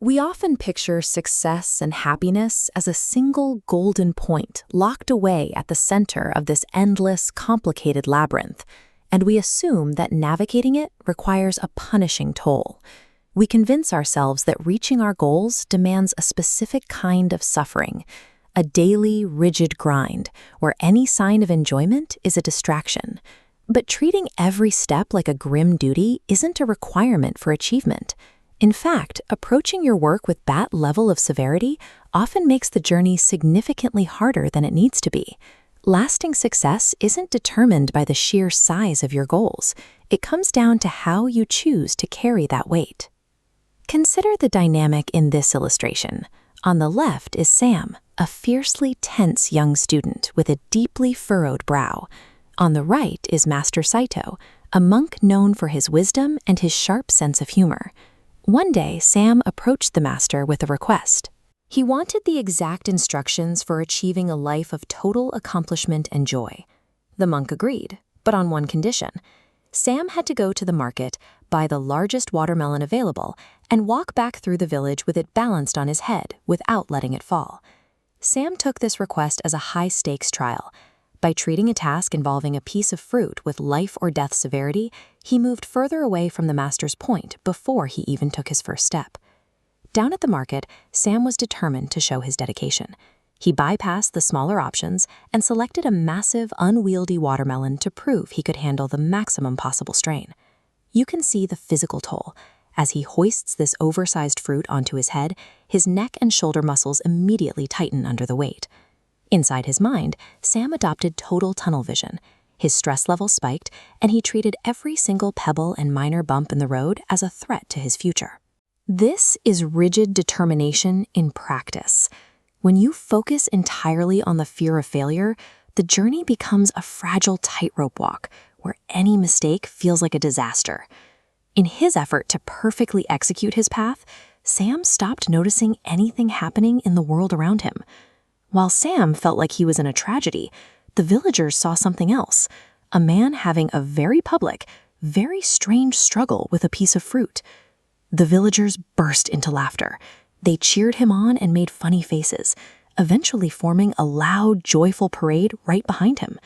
We often picture success and happiness as a single golden point locked away at the center of this endless, complicated labyrinth, and we assume that navigating it requires a punishing toll. We convince ourselves that reaching our goals demands a specific kind of suffering, a daily, rigid grind where any sign of enjoyment is a distraction. But treating every step like a grim duty isn't a requirement for achievement. In fact, approaching your work with that level of severity often makes the journey significantly harder than it needs to be. Lasting success isn't determined by the sheer size of your goals. It comes down to how you choose to carry that weight. Consider the dynamic in this illustration. On the left is Sam, a fiercely tense young student with a deeply furrowed brow. On the right is Master Saito, a monk known for his wisdom and his sharp sense of humor. One day, Sam approached the master with a request. He wanted the exact instructions for achieving a life of total accomplishment and joy. The monk agreed, but on one condition. Sam had to go to the market, buy the largest watermelon available, and walk back through the village with it balanced on his head without letting it fall. Sam took this request as a high-stakes trial. By treating a task involving a piece of fruit with life or death severity, he moved further away from the master's point before he even took his first step. Down at the market, Sam was determined to show his dedication. He bypassed the smaller options and selected a massive, unwieldy watermelon to prove he could handle the maximum possible strain. You can see the physical toll. As he hoists this oversized fruit onto his head, his neck and shoulder muscles immediately tighten under the weight. Inside his mind, Sam adopted total tunnel vision. His stress level spiked, and he treated every single pebble and minor bump in the road as a threat to his future. This is rigid determination in practice. When you focus entirely on the fear of failure, the journey becomes a fragile tightrope walk where any mistake feels like a disaster. In his effort to perfectly execute his path, Sam stopped noticing anything happening in the world around him. While Sam felt like he was in a tragedy, the villagers saw something else, a man having a very public, very strange struggle with a piece of fruit. The villagers burst into laughter. They cheered him on and made funny faces, eventually forming a loud, joyful parade right behind him.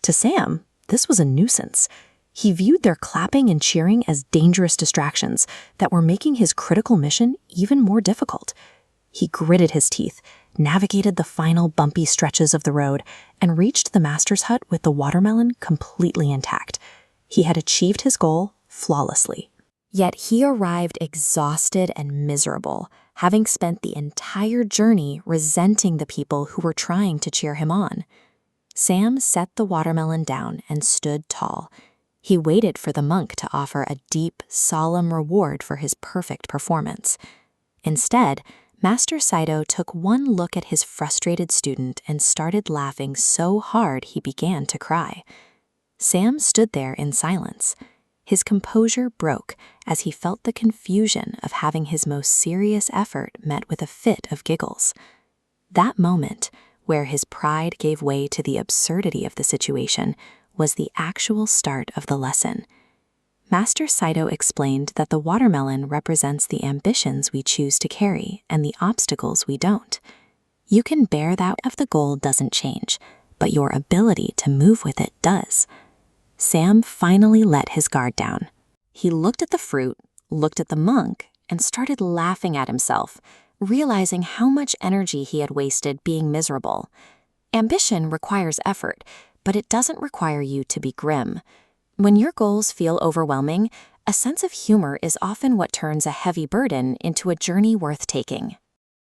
To Sam, this was a nuisance. He viewed their clapping and cheering as dangerous distractions that were making his critical mission even more difficult. He gritted his teeth, navigated the final bumpy stretches of the road, and reached the master's hut with the watermelon completely intact. He had achieved his goal flawlessly. Yet he arrived exhausted and miserable, having spent the entire journey resenting the people who were trying to cheer him on. Sam set the watermelon down and stood tall. He waited for the monk to offer a deep, solemn reward for his perfect performance. Instead, Master Saito took one look at his frustrated student and started laughing so hard he began to cry. Sam stood there in silence. His composure broke as he felt the confusion of having his most serious effort met with a fit of giggles. That moment, where his pride gave way to the absurdity of the situation, was the actual start of the lesson. Master Saito explained that the watermelon represents the ambitions we choose to carry and the obstacles we don't. You can bear that if the goal doesn't change, but your ability to move with it does. Sam finally let his guard down. He looked at the fruit, looked at the monk, and started laughing at himself, realizing how much energy he had wasted being miserable. Ambition requires effort, but it doesn't require you to be grim. When your goals feel overwhelming, a sense of humor is often what turns a heavy burden into a journey worth taking.